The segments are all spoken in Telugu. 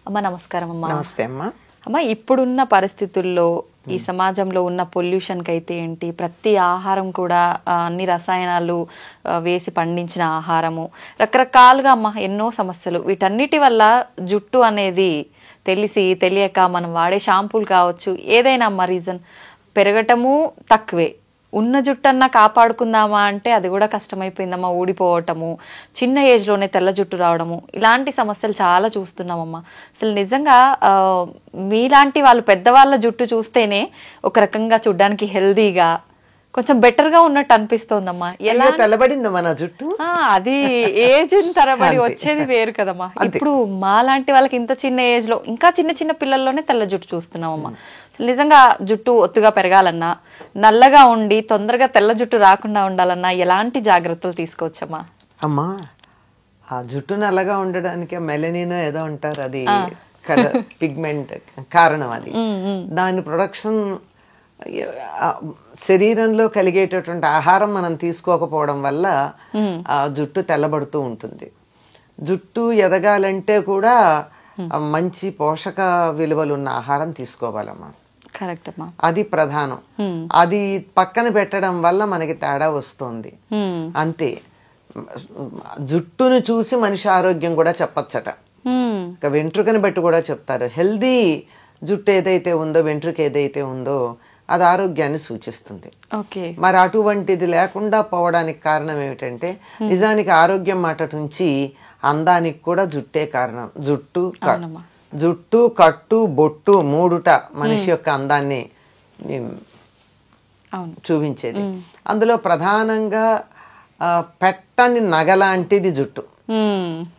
అమ్మ నమస్కారం అమ్మా. నమస్తే అమ్మా. అమ్మ, ఇప్పుడున్న పరిస్థితుల్లో ఈ సమాజంలో ఉన్న పొల్యూషన్కి అయితే ఏంటి, ప్రతి ఆహారం కూడా అన్ని రసాయనాలు వేసి పండించిన ఆహారము, రకరకాలుగా అమ్మ ఎన్నో సమస్యలు. వీటన్నిటి వల్ల జుట్టు అనేది తెలియక మనం వాడే షాంపూలు కావచ్చు, ఏదైనా అమ్మ రీజన్ పెరగటము తక్కువే. ఉన్న జుట్టన్నా కాపాడుకుందామా అంటే అది కూడా కష్టమైపోయిందమ్మా. ఊడిపోవటము, చిన్న ఏజ్లోనే తెల్ల జుట్టు రావడము, ఇలాంటి సమస్యలు చాలా చూస్తున్నామమ్మా. అసలు నిజంగా మీలాంటి వాళ్ళు పెద్దవాళ్ళ జుట్టు చూస్తేనే ఒక రకంగా చూడ్డానికి హెల్దీగా కొంచెం బెటర్గా ఉన్నట్టు అనిపిస్తోందమ్మా. ఎలా తెల్లబడిందమ్మా నా జుట్టు? అది ఏజ్ తరబడి వచ్చేది వేరు కదమ్మా. ఇప్పుడు మాలాంటి వాళ్ళకి ఇంత చిన్న ఏజ్ లో, ఇంకా చిన్న చిన్న పిల్లల్లోనే తెల్ల జుట్టు చూస్తున్నామమ్మా. నిజంగా జుట్టు ఒత్తుగా పెరగాలన్నా, నల్లగా ఉండి తొందరగా తెల్ల జుట్టు రాకుండా ఉండాలన్నా ఎలాంటి జాగ్రత్తలు తీసుకోవచ్చమ్మా? అమ్మా, ఆ జుట్టు నల్లగా ఉండడానికి మెలనిన్ ఏదో అంటారు, అది పిగ్మెంట్ కారణం. అది దాని ప్రొడక్షన్ శరీరంలో కలిగేటటువంటి ఆహారం మనం తీసుకోకపోవడం వల్ల ఆ జుట్టు తెల్లబడుతూ ఉంటుంది. జుట్టు ఎదగాలంటే కూడా మంచి పోషక విలువలు ఉన్న ఆహారం తీసుకోవాలమ్మా. కరెక్ట్ అమ్మా. అది ప్రధానం. అది పక్కన పెట్టడం వల్ల మనకి తేడా వస్తుంది అంతే. జుట్టును చూసి మనిషి ఆరోగ్యం కూడా చెప్పచ్చట. ఇక వెంట్రుకని బట్టి కూడా చెప్తారు. హెల్దీ జుట్టు ఏదైతే ఉందో, వెంట్రుక ఏదైతే ఉందో అది ఆరోగ్యాన్ని సూచిస్తుంది. మరి అటువంటిది లేకుండా పోవడానికి కారణం ఏమిటంటే, నిజానికి ఆరోగ్యం మాట నుంచి అందానికి కూడా జుట్టే కారణం. జుట్టు, కట్టు, బొట్టు మూడుట మనిషి యొక్క అందాన్ని చూపించేది. అందులో ప్రధానంగా పెట్టని నగలాంటిది జుట్టు.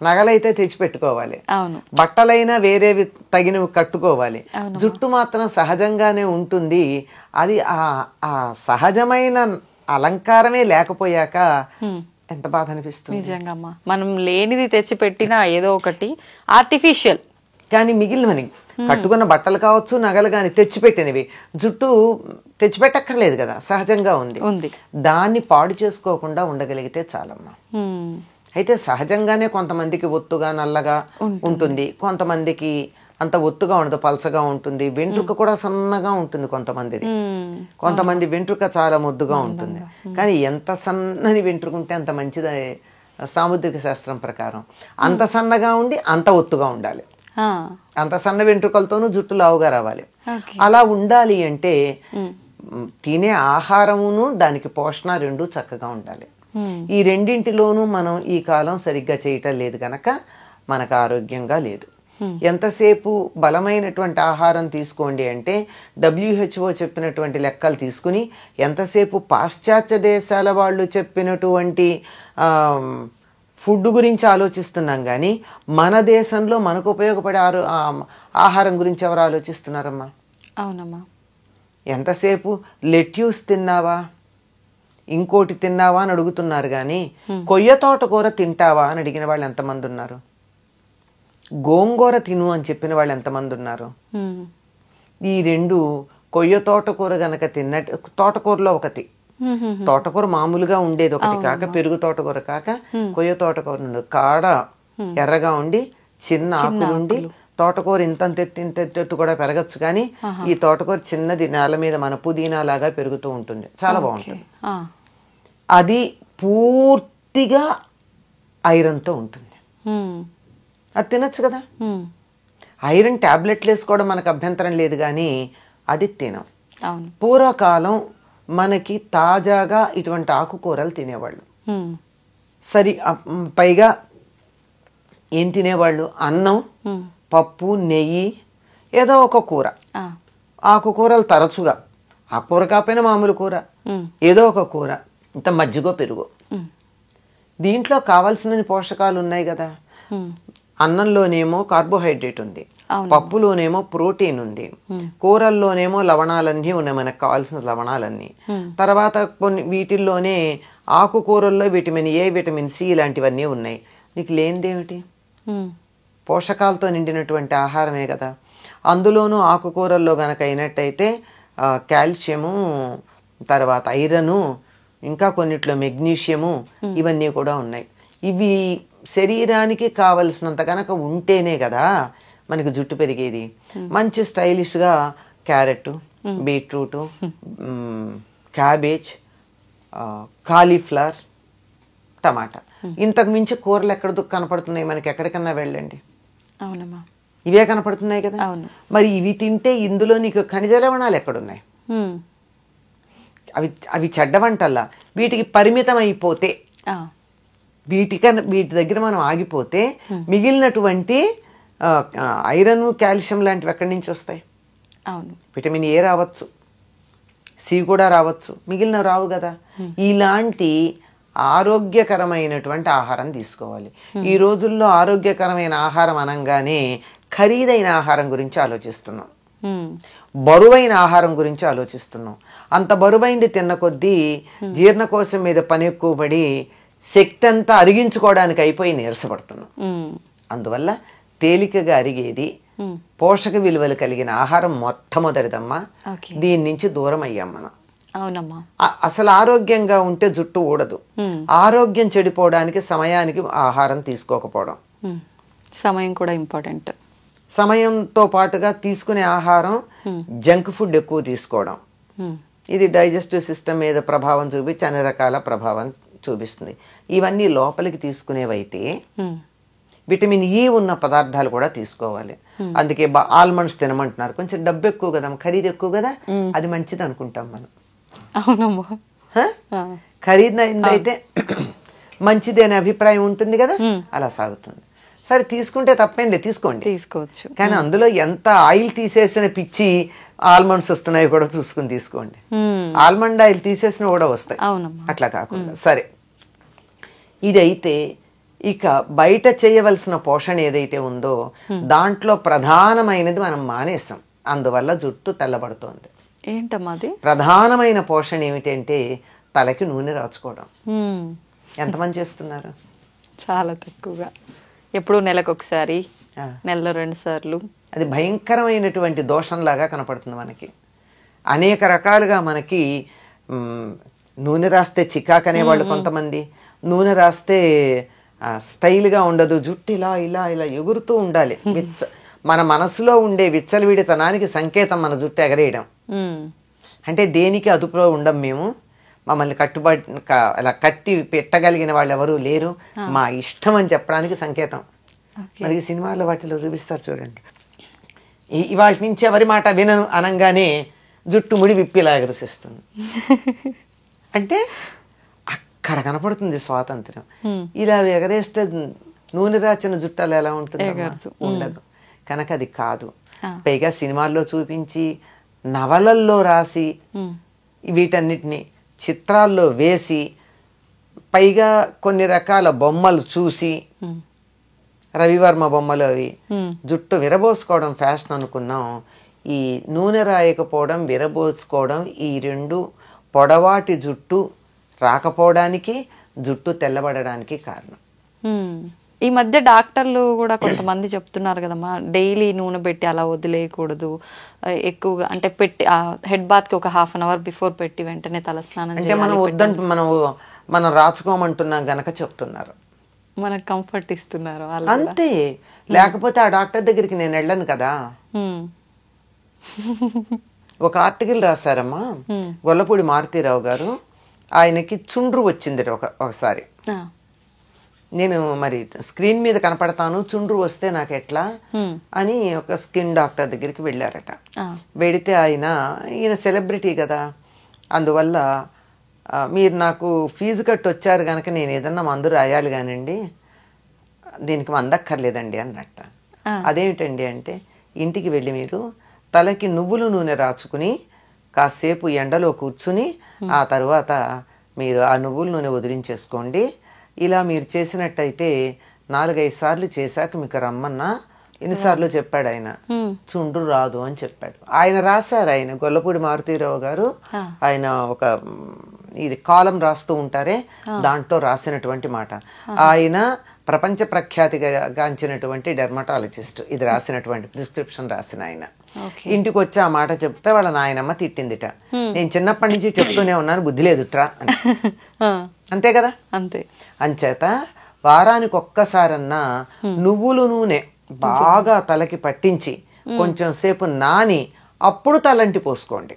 నగలైతే తెచ్చిపెట్టుకోవాలి, బట్టలైనా వేరేవి తగినవి కట్టుకోవాలి. జుట్టు మాత్రం సహజంగానే ఉంటుంది. అది ఆ సహజమైన అలంకారమే లేకపోయాక ఎంత బాధ అనిపిస్తుంది. నిజంగా మనం లేనిది తెచ్చి పెట్టినా ఏదో ఒకటి ఆర్టిఫిషియల్. కానీ మిగిలినవని కట్టుకున్న బట్టలు కావచ్చు, నగలు కానీ తెచ్చిపెట్టినవి, జుట్టు తెచ్చిపెట్టక్కర్లేదు కదా, సహజంగా ఉంది. దాన్ని పాడు చేసుకోకుండా ఉండగలిగితే చాలమ్మా. అయితే సహజంగానే కొంతమందికి ఒత్తుగా నల్లగా ఉంటుంది, కొంతమందికి అంత ఒత్తుగా ఉండదు, పలచగా ఉంటుంది. వెంట్రుక కూడా సన్నగా ఉంటుంది కొంతమంది వెంట్రుక చాలా ముద్దుగా ఉంటుంది. కానీ ఎంత సన్నని వెంట్రుక ఉంటే అంత మంచిది సాముద్రిక శాస్త్రం ప్రకారం. అంత సన్నగా ఉండి అంత ఒత్తుగా ఉండాలి. అంత సన్న వెంట్రుకలతోనూ జుట్టు లావుగా రావాలి. అలా ఉండాలి అంటే తినే ఆహారమును దానికి పోషణ రెండు చక్కగా ఉండాలి. ఈ రెండింటిలోనూ మనం ఈ కాలం సరిగ్గా చేయటం లేదు గనక మనకు ఆరోగ్యంగా లేదు. ఎంతసేపు బలమైనటువంటి ఆహారం తీసుకోండి అంటే WHO చెప్పినటువంటి లెక్కలు తీసుకుని, ఎంతసేపు పాశ్చాత్య దేశాల వాళ్ళు చెప్పినటువంటి ఫుడ్ గురించి ఆలోచిస్తున్నాం కానీ మన దేశంలో మనకు ఉపయోగపడే ఆహారం గురించి ఎవరు ఆలోచిస్తున్నారమ్మా? అవునమ్మా. ఎంతసేపు లెట్యూస్ తిన్నావా, ఇంకోటి తిన్నావా అని అడుగుతున్నారు కానీ కొయ్య తోటకూర తింటావా అని అడిగిన వాళ్ళు ఎంతమంది ఉన్నారు? గోంగూర తిను అని చెప్పిన వాళ్ళు ఎంతమంది ఉన్నారు? ఈ రెండు, కొయ్య తోటకూర గనక తిన్నట్టు, తోటకూరలో ఒకటి, తోటకూర మామూలుగా ఉండేది ఒకటి కాక, పెరుగు తోటకూర కాక కొయ్య తోటకూర కాడ ఎర్రగా ఉండి చిన్న ఆకులుండి, తోటకూర ఇంతెత్తు కూడా పెరగచ్చు కానీ ఈ తోటకూర చిన్నది నేల మీద మన పుదీనా లాగా పెరుగుతూ ఉంటుంది, చాలా బాగుంటుంది. అది పూర్తిగా ఐరన్తో ఉంటుంది. అది తినచ్చు కదా. ఐరన్ టాబ్లెట్లు వేసుకోవడం మనకు అభ్యంతరం లేదు కానీ అది తినం. పూర్వకాలం మనకి తాజాగా ఇటువంటి ఆకుకూరలు తినేవాళ్ళు. సరి పైగా ఏం తినేవాళ్ళు? అన్నం, పప్పు, నెయ్యి, ఏదో ఒక కూర. ఆకుకూరలు తరచుగా, ఆ కూర కాకపోయినా మామూలు కూర, ఏదో ఒక కూర, ఇంత మజ్జిగో పెరుగు. దీంట్లో కావాల్సిన పోషకాలు ఉన్నాయి కదా. అన్నంలోనేమో కార్బోహైడ్రేట్ ఉంది, పప్పులోనేమో ప్రోటీన్ ఉంది, కూరల్లోనేమో లవణాలన్నీ ఉన్నాయి, మనకు కావాల్సిన లవణాలన్నీ. తర్వాత కొన్ని వీటిల్లోనే ఆకుకూరల్లో విటమిన్ ఏ, విటమిన్ సి ఇలాంటివన్నీ ఉన్నాయి. నీకు లేనిదేమిటి? పోషకాలతో నిండినటువంటి ఆహారమే కదా. అందులోనూ ఆకుకూరల్లో గనక అయినట్టయితే కాల్షియము, తర్వాత ఐరను, ఇంకా కొన్నిట్లో మెగ్నీషియము, ఇవన్నీ కూడా ఉన్నాయి. ఇవి శరీరానికి కావలసినంత కనుక ఉంటేనే కదా మనకి జుట్టు పెరిగేది. మంచి స్టైలిష్గా క్యారెట్, బీట్రూట్, క్యాబేజ్, కాలీఫ్లవర్, టమాటా, ఇంతకు మించి కూరలు ఎక్కడ కనపడుతున్నాయి మనకి? ఎక్కడికన్నా వెళ్ళండి, అవునమ్మా, ఇవే కనపడుతున్నాయి కదా. అవును. మరి ఇవి తింటే ఇందులో నీకు ఖనిజ లవణాలు ఎక్కడున్నాయి? అవి అవి చెడ్డ వంటల్లా. వీటికి పరిమితం అయిపోతే, వీటి దగ్గర మనం ఆగిపోతే మిగిలినటువంటి ఐరన్, కాల్షియం లాంటివి ఎక్కడి నుంచి వస్తాయి? అవును. విటమిన్ ఏ రావచ్చు, సి కూడా రావచ్చు, మిగిలినవి రావు కదా. ఇలాంటి ఆరోగ్యకరమైనటువంటి ఆహారం తీసుకోవాలి. ఈ రోజుల్లో ఆరోగ్యకరమైన ఆహారం అనగానే ఖరీదైన ఆహారం గురించి ఆలోచిస్తున్నాం, బరువైన ఆహారం గురించి ఆలోచిస్తున్నాం. అంత బరువైంది తిన్న కొద్దీ జీర్ణకోశం మీద పని ఎక్కువ పడి శక్తి అంతా అరిగించుకోవడానికి అయిపోయి నీరసపడుతున్నాం. అందువల్ల తేలికగా అరిగేది, పోషక విలువలు కలిగిన ఆహారం మొట్టమొదటిదమ్మా. దీని నుంచి దూరం అయ్యాం మనం. అవునమ్మా. అసలు ఆరోగ్యంగా ఉంటే జుట్టు ఊడదు. ఆరోగ్యం చెడిపోవడానికి సమయానికి ఆహారం తీసుకోకపోవడం, సమయం కూడా ఇంపార్టెంట్. సమయంతో పాటుగా తీసుకునే ఆహారం జంక్ ఫుడ్ ఎక్కువ తీసుకోవడం, ఇది డైజెస్టివ్ సిస్టమ్ మీద ప్రభావం చూపించి అన్ని రకాల ప్రభావం చూపిస్తుంది. ఇవన్నీ లోపలికి తీసుకునేవైతే విటమిన్ ఈ ఉన్న పదార్థాలు కూడా తీసుకోవాలి. అందుకే ఆల్మండ్స్ తినమంటున్నారు. కొంచెం డబ్బు ఎక్కువ కదా, ఖరీదు ఎక్కువ కదా, అది మంచిది అనుకుంటాం మనం. అవునమ్మా. ఖరీదైతే మంచిది అనే అభిప్రాయం ఉంటుంది కదా, అలా సాగుతుంది. సరే, తీసుకుంటే తప్పేంలే, తీసుకోండి, తీసుకోవచ్చు. కానీ అందులో ఎంత ఆయిల్ తీసేసిన పిచ్చి ఆల్మండ్స్ వస్తున్నాయి కూడా చూసుకుని తీసుకోండి. ఆల్మండ్ ఆయిల్ తీసేసిన కూడా వస్తాయి, అట్లా కాకుండా. సరే, ఇదైతే ఇక బయట చేయవలసిన పోషణ ఏదైతే ఉందో దాంట్లో ప్రధానమైనది మనం మానేసాం. అందువల్ల జుట్టు తెల్లబడుతోంది. ఏంటమ్మా అది? ప్రధానమైన పోషణ ఏమిటంటే తలకి నూనె రాచుకోవడం. ఎంతమంది చేస్తున్నారు? చాలా తక్కువగా. ఎప్పుడు నెలకు ఒకసారి, నెలలో 2 సార్లు. అది భయంకరమైనటువంటి దోషంలాగా కనపడుతుంది మనకి. అనేక రకాలుగా మనకి నూనె రాస్తే చికాకు అనేవాళ్ళు కొంతమంది, నూనె రాస్తే స్టైల్గా ఉండదు, జుట్టు ఇలా ఇలా ఇలా ఎగురుతూ ఉండాలి. మన మనసులో ఉండే విచ్చలవిడితనానికి సంకేతం మన జుట్టు ఎగరేయడం. అంటే దేనికి అదుపులో ఉండం మేము, మమ్మల్ని అలా కట్టి పెట్టగలిగిన వాళ్ళు ఎవరూ లేరు, మా ఇష్టం అని చెప్పడానికి సంకేతం. మనకి సినిమాల్లో వాటిలో చూపిస్తారు చూడండి, ఇవాళ నుంచి ఎవరి మాట వినను అనగానే జుట్టు ముడి విప్పిలా ఎగరసిస్తుంది. అంటే అక్కడ కనపడుతుంది స్వాతంత్ర్యం. ఇలా ఎగరేస్తే నూనె రాచిన జుట్టాలు ఎలా ఉంటుంది? ఉండదు. కనుక అది కాదు. పైగా సినిమాల్లో చూపించి, నవలల్లో రాసి, వీటన్నిటిని చిత్రాల్లో వేసి, పైగా కొన్ని రకాల బొమ్మలు చూసి, రవివర్మ బొమ్మలు అవి, జుట్టు విరబోసుకోవడం ఫ్యాషన్ అనుకున్నాం. ఈ నూనె రాయకపోవడం, విరబోసుకోవడం, ఈ రెండు పొడవాటి జుట్టు రాకపోవడానికి, జుట్టు తెల్లబడడానికి కారణం. ఈ మధ్య డాక్టర్లు కూడా కొంతమంది చెప్తున్నారు కదమ్మా, డైలీ నూనె పెట్టి అలా వదిలేయకూడదు, ఎక్కువగా అంటే పెట్టి హెడ్ బాత్ కి ఒక 1/2 అవర్ బిఫోర్ పెట్టి వెంటనే తలస్నానం అంటే మనం వద్దంటూ మనం రాచుకోమంటున్నాం గనక చెప్తున్నారు, మనకు కంఫర్ట్ ఇస్తున్నారు అంతే. లేకపోతే ఆ డాక్టర్ దగ్గరికి నేను వెళ్ళను కదా. ఒక ఆర్టికల్ రాశారమ్మా, గొల్లపూడి మారుతీరావు గారు. ఆయనకి చుండ్రు వచ్చింది ఒకసారి. నేను మరి స్క్రీన్ మీద కనపడతాను, చుండ్రు వస్తే నాకు ఎట్లా అని ఒక స్కిన్ డాక్టర్ దగ్గరికి వెళ్ళారట. వెడితే ఈయన సెలబ్రిటీ కదా, అందువల్ల మీరు నాకు ఫీజు కట్టి వచ్చారు కనుక నేను ఏదన్నా మందు రాయాలి కానండి, దీనికి మందక్కర్లేదండి అన్నట్ట. అదేమిటండి అంటే, ఇంటికి వెళ్ళి మీరు తలకి నువ్వుల నూనె రాచుకుని కాసేపు ఎండలో కూర్చుని ఆ తర్వాత మీరు ఆ నువ్వుల నూనె వదిలించేసుకోండి. ఇలా మీరు చేసినట్టయితే 4-5 సార్లు చేశాక మీకు రమ్మన్నా, ఎన్నిసార్లు చెప్పాడు ఆయన, చుండ్రు రాదు అని చెప్పాడు. ఆయన రాశారు, ఆయన గొల్లపూడి మారుతీరావు గారు. ఆయన ఒక ఇది కాలం రాస్తూ ఉంటారే, దాంట్లో రాసినటువంటి మాట. ఆయన ప్రపంచ ప్రఖ్యాతిగాంచినటువంటి డెర్మటాలజిస్ట్. ఇది రాసినటువంటి ప్రిస్క్రిప్షన్ రాసిన ఆయన. ఇంటికి వచ్చి ఆ మాట చెప్తే వాళ్ళ నాయనమ్మ తిట్టిందిట, నేను చిన్నప్పటి నుంచి చెప్తూనే ఉన్నాను, బుద్ధి లేదుట్రా అని. అంతే కదా. అంతే. అంచేత వారానికి ఒక్కసారన్నా నువ్వుల నూనె బాగా తలకి పట్టించి కొంచెం సేపు నాని అప్పుడు తలంటి పోసుకోండి.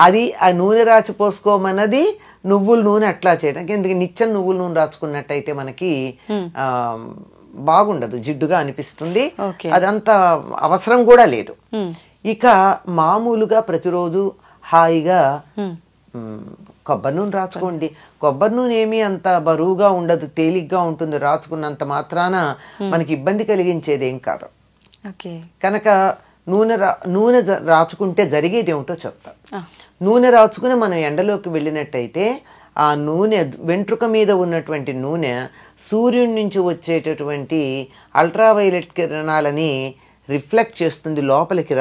అది ఆ నూనె రాచి పోసుకోమన్నది నువ్వుల నూనె అట్లా చేయడానికి. ఎందుకు నిత్యం నువ్వుల నూనె రాచుకున్నట్టయితే మనకి బాగుండదు, జిడ్డుగా అనిపిస్తుంది, అదంత అవసరం కూడా లేదు. ఇక మామూలుగా ప్రతిరోజు హాయిగా కొబ్బరి నూనె రాచుకోండి. కొబ్బరి నూనె ఏమీ అంత బరువుగా ఉండదు, తేలిగ్గా ఉంటుంది. రాచుకున్నంత మాత్రాన మనకి ఇబ్బంది కలిగించేది ఏం కాదు. కనుక నూనె రాచుకుంటే జరిగేది ఏమిటో చెప్తా. నూనె రాచుకుని మనం ఎండలోకి వెళ్ళినట్టయితే ఆ నూనె వెంట్రుక మీద ఉన్నటువంటి నూనె సూర్యుడి నుంచి వచ్చేటటువంటి అల్ట్రావైలెట్ కిరణాలని రిఫ్లెక్ట్ చేస్తుంది, లోపలికి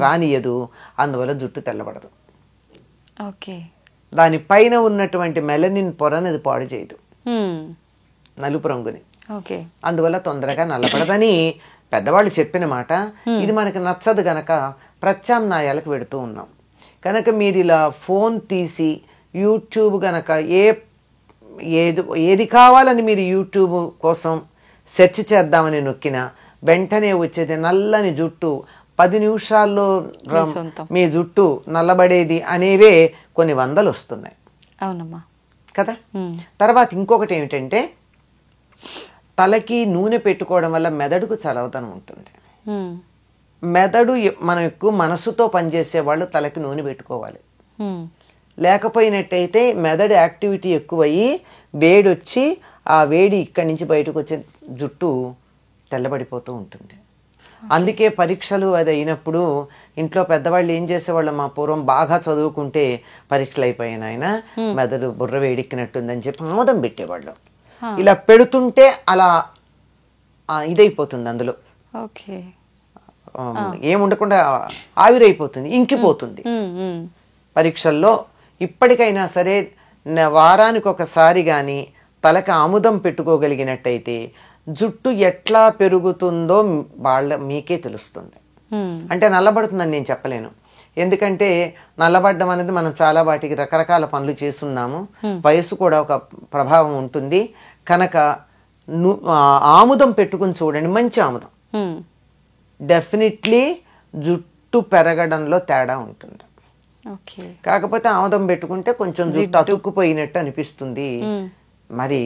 రానియదు. అందువల్ల జుట్టు తెల్లబడదు. దానిపైన ఉన్నటువంటి మెలనిన్ పొరని అది పాడు చేయదు, నలుపు రంగుని. అందువల్ల తొందరగా నల్లబడదని పెద్దవాళ్ళు చెప్పిన మాట. ఇది మనకి నచ్చదు గనక ప్రత్యామ్నాయాలకు పెడుతూ ఉన్నాం. కనుక మీరు ఇలా ఫోన్ తీసి యూట్యూబ్ గనక ఏది కావాలని మీరు యూట్యూబ్ కోసం సెర్చ్ చేద్దామని నొక్కినా వెంటనే వచ్చేది నల్లని జుట్టు, 10 నిమిషాల్లో మీ జుట్టు నల్లబడేది అనేవే కొన్ని వందలు వస్తున్నాయి. అవునమ్మా కదా. తర్వాత ఇంకొకటి ఏమిటంటే, తలకి నూనె పెట్టుకోవడం వల్ల మెదడుకు చలవదనం ఉంటుంది. మెదడు మనం ఎక్కువ మనసుతో పనిచేసే వాళ్ళు తలకి నూనె పెట్టుకోవాలి. లేకపోయినట్టయితే మెదడు యాక్టివిటీ ఎక్కువయ్యి వేడి వచ్చి ఆ వేడి ఇక్కడి నుంచి బయటకు వచ్చే జుట్టు తెల్లబడిపోతూ ఉంటుంది. అందుకే పరీక్షలు అది అయినప్పుడు ఇంట్లో పెద్దవాళ్ళు ఏం చేసేవాళ్ళు, మా పూర్వం బాగా చదువుకుంటే పరీక్షలు అయిపోయిన ఆయన మెదడు బుర్ర వేడెక్కినట్టుందని చెప్పి ఆమోదం పెట్టేవాళ్ళు. ఇలా పెడుతుంటే అలా ఇదైపోతుంది, అందులో ఏముండకుండా ఆవిరైపోతుంది, ఇంకిపోతుంది. పరీక్షల్లో ఇప్పటికైనా సరే వారానికి ఒకసారి కానీ తలకి ఆముదం పెట్టుకోగలిగినట్టయితే జుట్టు ఎట్లా పెరుగుతుందో మీకే తెలుస్తుంది. అంటే నల్లబడుతుందని నేను చెప్పలేను, ఎందుకంటే నల్లబడ్డం అనేది మనం చాలా వాటికి రకరకాల పనులు చేస్తున్నాము, వయసు కూడా ఒక ప్రభావం ఉంటుంది. కనుక ఆముదం పెట్టుకుని చూడండి, మంచి ఆముదం, డెఫినెట్లీ జుట్టు పెరగడంలో తేడా ఉంటుంది. కాకపోతే ఆముదం పెట్టుకుంటే కొంచెం జుట్టు అతుక్కుపోయినట్టు అనిపిస్తుంది. మరి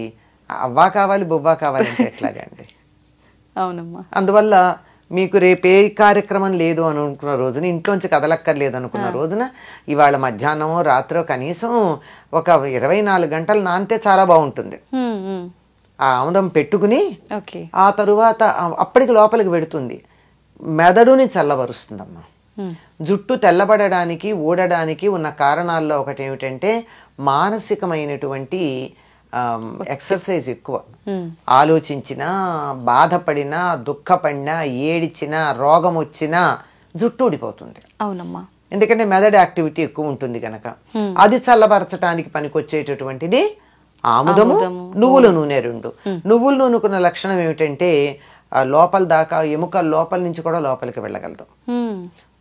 అవ్వా కావాలి బొవ్వా కావాలంటే ఎట్లాగండి. అవునమ్మా. అందువల్ల మీకు రేపే కార్యక్రమం లేదు అనుకున్న రోజున, ఇంట్లోంచి కదలక్కర్లేదు అనుకున్న రోజున ఇవాళ మధ్యాహ్నమో రాత్రో కనీసం ఒక 24 గంటలు నానితే చాలా బాగుంటుంది. ఆ ఆముదం పెట్టుకుని ఆ తరువాత అప్పటికి లోపలికి పెడుతుంది, మెదడుని చల్లబరుస్తుందమ్మా. జుట్టు తెల్లబడడానికి ఊడడానికి ఉన్న కారణాల్లో ఒకటి ఏమిటంటే మానసికమైనటువంటి ఎక్సర్సైజ్ ఎక్కువ. ఆలోచించినా, బాధపడినా, దుఃఖపడినా, ఏడిచినా, రోగం వచ్చినా జుట్టు ఊడిపోతుంది. అవునమ్మా. ఎందుకంటే మెదడు యాక్టివిటీ ఎక్కువ ఉంటుంది కనుక. అది చల్లబరచడానికి పనికొచ్చేటటువంటిది ఆముదము, నువ్వుల నూనె. రెండు నువ్వుల నూనెకున్న లక్షణం ఏమిటంటే లోపల దాకా, ఎముకల లోపల నుంచి కూడా లోపలికి వెళ్ళగలదు,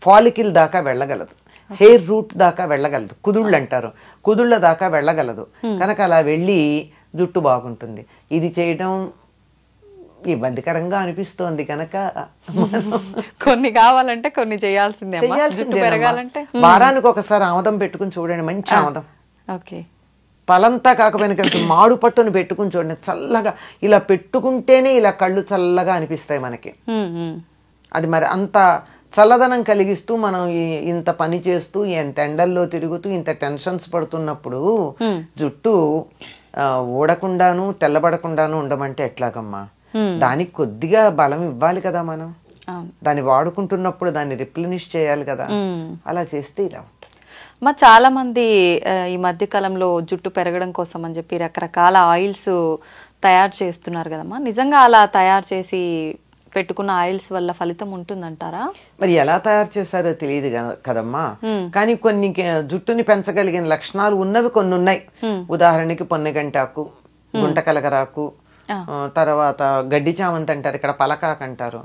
ఫాలికిల్ దాకా వెళ్ళగలదు, హెయిర్ రూట్ దాకా వెళ్ళగలదు, కుదుళ్ళు అంటారు, కుదుళ్ళ దాకా వెళ్ళగలదు. కనుక అలా వెళ్ళి జుట్టు బాగుంటుంది. ఇది చేయడం ఇబ్బందికరంగా అనిపిస్తోంది కనుక కొన్ని కావాలంటే కొన్ని చేయాల్సిందే. వారానికి ఒకసారి ఆముదం పెట్టుకుని చూడండి, మంచి ఆముదం. తలంతా కాకపోయినా కలిసి మాడు పట్టును పెట్టుకుని చూడండి, చల్లగా. ఇలా పెట్టుకుంటేనే ఇలా కళ్ళు చల్లగా అనిపిస్తాయి మనకి. అది మరి అంత చల్లదనం కలిగిస్తూ మనం ఇంత పని చేస్తూ, ఎంత ఎండల్లో తిరుగుతూ, ఇంత టెన్షన్స్ పడుతున్నప్పుడు జుట్టు ఊడకుండాను తెల్లబడకుండాను ఉండమంటే ఎట్లాగమ్మా? దానికి కొద్దిగా బలం ఇవ్వాలి కదా మనం. దాన్ని వాడుకుంటున్నప్పుడు దాన్ని రిప్లెనిష్ చేయాలి కదా. అలా చేస్తే ఇలా ఉంటుంది. చాలా మంది ఈ మధ్య కాలంలో జుట్టు పెరగడం కోసం అని చెప్పి రకరకాల ఆయిల్స్ తయారు చేస్తున్నారు కదమ్మా. నిజంగా అలా తయారు చేసి పెట్టుకున్న ఆయిల్స్ వల్ల ఫలితం ఉంటుందంటారా? మరి ఎలా తయారు చేస్తారో తెలియదు కదమ్మా. కానీ కొన్ని జుట్టుని పెంచగలిగిన లక్షణాలు ఉన్నవి కొన్ని ఉన్నాయి. ఉదాహరణకి పొన్నగంటాకు, గుంటకలగరాకు, తర్వాత గడ్డి చామంతి అంటారు, ఇక్కడ పలకాకు అంటారు,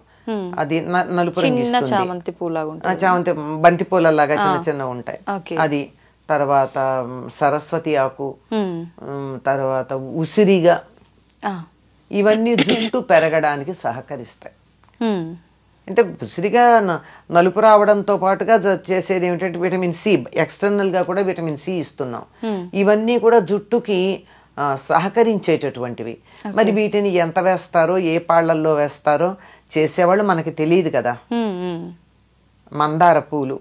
అది నలుపు రంగు, చామంతి పూలాగా, చామంతి బంతి పూలలాగా చిన్న చిన్న ఉంటాయి అది. తర్వాత సరస్వతి ఆకు, తర్వాత ఉసిరిగా ఆ. ఇవన్నీ జుట్టు పెరగడానికి సహకరిస్తాయి. ఉమ్. అంటే విసిరిగా నలుపు రావడంతో పాటుగా చేసేది ఏమిటంటే విటమిన్ సి, ఎక్స్టర్నల్ గా కూడా విటమిన్ సి ఇస్తున్నాం. ఇవన్నీ కూడా జుట్టుకి సహకరించేటటువంటివి. మరి వీటిని ఎంత వేస్తారో, ఏ పాళ్లల్లో వేస్తారో చేసేవాళ్ళు మనకి తెలియదు కదా. మందార పూలు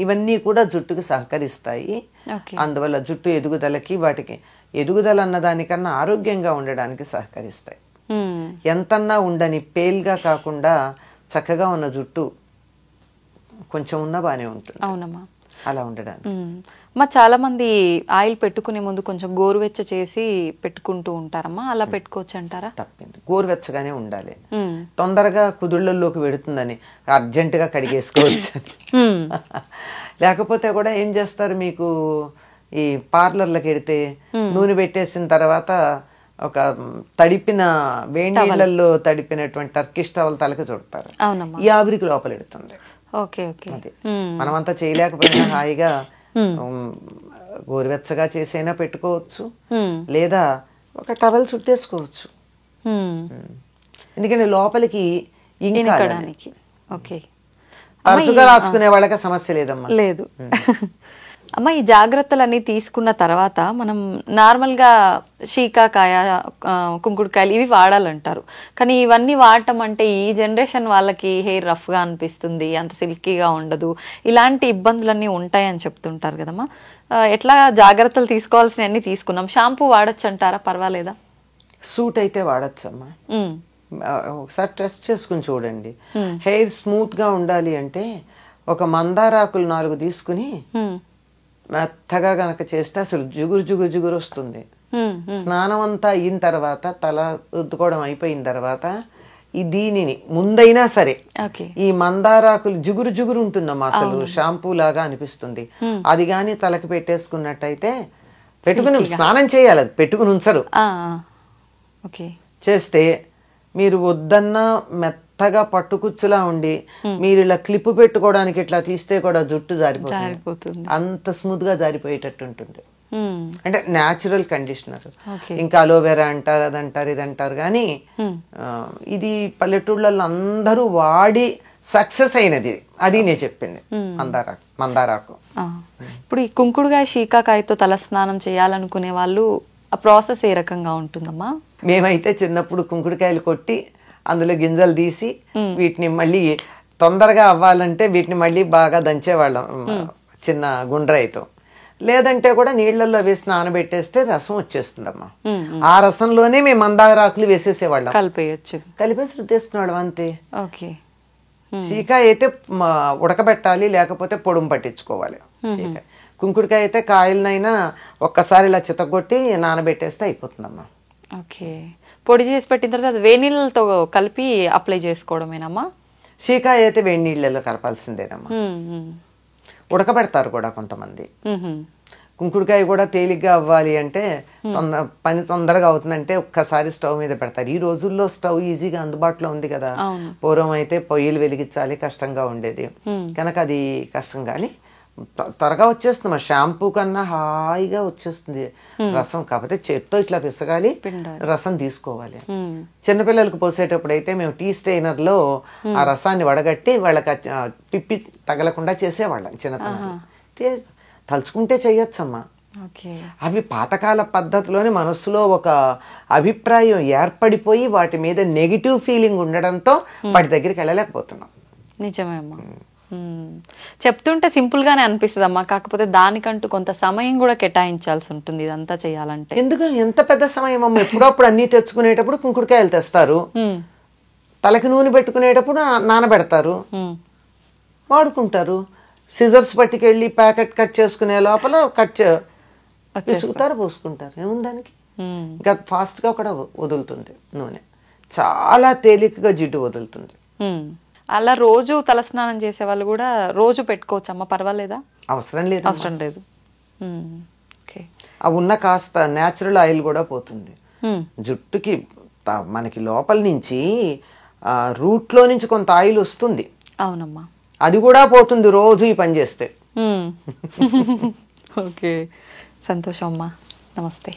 ఇవన్నీ కూడా జుట్టుకి సహకరిస్తాయి. అందువల్ల జుట్టు ఎదుగుదలకి, వాటికి ఎదుగుదల అన్నదానికన్నా ఆరోగ్యంగా ఉండడానికి సహకరిస్తాయి. ఎంతన్నా ఉండని పేల్గా కాకుండా చక్కగా ఉన్న జుట్టు కొంచెం ఉన్నా బానే ఉంటుంది. అవునమ్మా. అలా ఉండడానికి. చాలా మంది ఆయిల్ పెట్టుకునే ముందు కొంచెం గోరువెచ్చ చేసి పెట్టుకుంటూ ఉంటారమ్మా, అలా పెట్టుకోవచ్చు అంటారా? తప్పింది, గోరువెచ్చగానే ఉండాలి. తొందరగా కుదుళ్ళల్లోకి వెడుతుందని అర్జెంటుగా కడిగేసుకోవచ్చు. లేకపోతే కూడా ఏం చేస్తారు, మీకు ఈ పార్లర్లకు వెడితే నూనె పెట్టేసిన తర్వాత ఒక తడిపిన వేడి నీళ్ళల్లో తడిపినటువంటి టర్కిష్ టవల్ తలకి చుడతారు. ఈ ఆవిరికి లోపల ఎడుతుంది. అది మనమంతా చేయలేకపోయినా హాయిగా గోరువెచ్చగా చేసైనా పెట్టుకోవచ్చు, లేదా ఒక టవల్ చుట్టేసుకోవచ్చు. ఎందుకంటే లోపలికి ఇంకడానికి తరచుగా రాసుకునే వాళ్ళకి సమస్య లేదమ్మా. లేదు అమ్మ. ఈ జాగ్రత్తలన్నీ తీసుకున్న తర్వాత మనం నార్మల్గా శీకాకాయ, కుంకుడుకాయలు ఇవి వాడాలంటారు. కానీ ఇవన్నీ వాడటం అంటే ఈ జనరేషన్ వాళ్ళకి హెయిర్ రఫ్గా అనిపిస్తుంది, అంత సిల్కీగా ఉండదు, ఇలాంటి ఇబ్బందులన్నీ ఉంటాయని చెప్తుంటారు కదమ్మా. ఎట్లా జాగ్రత్తలు తీసుకోవాల్సినవన్నీ తీసుకున్నాం. షాంపూ వాడచ్చు అంటారా? పర్వాలేదా? సూట్ అయితే వాడచ్చమ్మా. ఒకసారి టెస్ట్ చేసుకుని చూడండి. హెయిర్ స్మూత్ గా ఉండాలి అంటే ఒక మందారాకులు 4 తీసుకుని మెత్తగా గనక చేస్తే అసలు జిగురు జిగురు జిగురు వస్తుంది. స్నానం అంతా అయిన తర్వాత, తల రుద్దుకోవడం అయిపోయిన తర్వాత దీనిని ముందైనా సరే ఈ మందారాకులు జిగురు జిగురు ఉంటుందమ్మా, అసలు షాంపూ లాగా అనిపిస్తుంది. అది గాని తలకి పెట్టేసుకున్నట్టయితే, పెట్టుకుని స్నానం చేయాలి, అది పెట్టుకుని ఉంచరు. చేస్తే మీరు వద్దన్నా మెత్తగా పట్టుకుచ్చులా ఉండి మీరు ఇలా క్లిప్ పెట్టుకోవడానికి ఇట్లా తీస్తే కూడా జుట్టు జారిపోతుంది. అంత స్మూత్ గా జారిపోయేటట్టు ఉంటుంది. అంటే న్యాచురల్ కండిషనర్. ఇంకా అలోవెరా అంటారు, అదంటారు, ఇదంటారు. కానీ ఇది పల్లెటూళ్ళల్లో అందరూ వాడి సక్సెస్ అయినది. అది నేను చెప్పింది మందారాకు. ఇప్పుడు ఈ కుంకుడుకాయ, శీకాకాయతో తలస్నానం చేయాలనుకునే వాళ్ళు ఆ ప్రాసెస్ ఏ రకంగా ఉంటుందమ్మా? మేమైతే చిన్నప్పుడు కుంకుడుకాయలు కొట్టి అందులో గింజలు తీసి వీటిని మళ్ళీ తొందరగా అవ్వాలంటే వీటిని మళ్ళీ బాగా దంచేవాళ్ళం చిన్న గుండ్రాయితో. లేదంటే కూడా నీళ్లలో వేసి నానబెట్టేస్తే రసం వచ్చేస్తుందమ్మా. ఆ రసంలోనే మేము మందారాకులు వేసేసేవాళ్ళం. కలిపేసి రుద్దేసుకునేవాళ్ళం అంతే. శీకాయ అయితే ఉడకబెట్టాలి, లేకపోతే పొడుము పట్టించుకోవాలి. శీకాయ. కుంకుడుకాయ అయితే కాయలనైనా ఒక్కసారి ఇలా చితగొట్టి నానబెట్టేస్తే అయిపోతుందమ్మా. పొడి చేసి పెట్టిన తర్వాత అది వేడి నీళ్ళతో కలిపి అప్లై చేసుకోవడమేనమ్మా? శీకాయ అయితే వేడి నీళ్ళలో కలపాల్సిందేనమ్మా. ఉడకబెడతారు కూడా కొంతమంది. కుంకుడుకాయ కూడా తేలిగ్గా అవ్వాలి అంటే, పని తొందరగా అవుతుందంటే ఒక్కసారి స్టవ్ మీద పెడతారు. ఈ రోజుల్లో స్టవ్ ఈజీగా అందుబాటులో ఉంది కదా. పూర్వం అయితే పొయ్యిలు వెలిగించాలి, కష్టంగా ఉండేది కనుక అది కష్టం. కానీ త్వరగా వచ్చేస్తుంది. షాంపూ కన్నా హాయిగా వచ్చేస్తుంది రసం. కాకపోతే చేత్తో ఇట్లా పిసగాలి, రసం తీసుకోవాలి. చిన్నపిల్లలకు పోసేటప్పుడు అయితే మేము టీ స్టెయినర్ లో ఆ రసాన్ని వడగట్టి వాళ్ళకి పిప్పి తగలకుండా చేసేవాళ్ళం చిన్నతనంలో. తలుచుకుంటే చెయ్యొచ్చమ్మా. అవి పాతకాల పద్ధతిలోనే మనస్సులో ఒక అభిప్రాయం ఏర్పడిపోయి వాటి మీద నెగిటివ్ ఫీలింగ్ ఉండడంతో వాటి దగ్గరికి వెళ్ళలేకపోతున్నాం. నిజమే అమ్మా. చెప్తుంటే సింపుల్ గానే అనిపిస్తుంది అమ్మా, కాకపోతే దానికంటూ కొంత సమయం కూడా కేటాయించాల్సి ఉంటుంది ఇదంతా చేయాలంటే. ఎందుకు ఎంత పెద్ద సమయం అమ్మ? ఎప్పుడప్పుడు అన్ని తెచ్చుకునేటప్పుడు కుంకుడుకాయలు తెస్తారు, తలకి నూనె పెట్టుకునేటప్పుడు నానబెడతారు, వాడుకుంటారు. సిజర్స్ పట్టుకెళ్ళి ప్యాకెట్ కట్ చేసుకునే లోపల విసుగుతారు, పోసుకుంటారు. ఏముందానికి? ఇంకా ఫాస్ట్ గా కూడా వదులుతుంది నూనె, చాలా తేలికగా జిడ్డు వదులుతుంది. అలా రోజు తలస్నానం చేసే వాళ్ళు కూడా రోజు పెట్టుకోవచ్చు అమ్మ, పర్వాలేదా? అవసరం లేదు. అవసరం లేదు. ఆ ఉన్న కాస్త న్యాచురల్ ఆయిల్ కూడా పోతుంది జుట్టుకి. మనకి లోపల నుంచి రూట్ లో నుంచి కొంత ఆయిల్ వస్తుంది. అవునమ్మా, అది కూడా పోతుంది రోజు ఈ పని చేస్తే. ఓకే, సంతోషం అమ్మా. నమస్తే.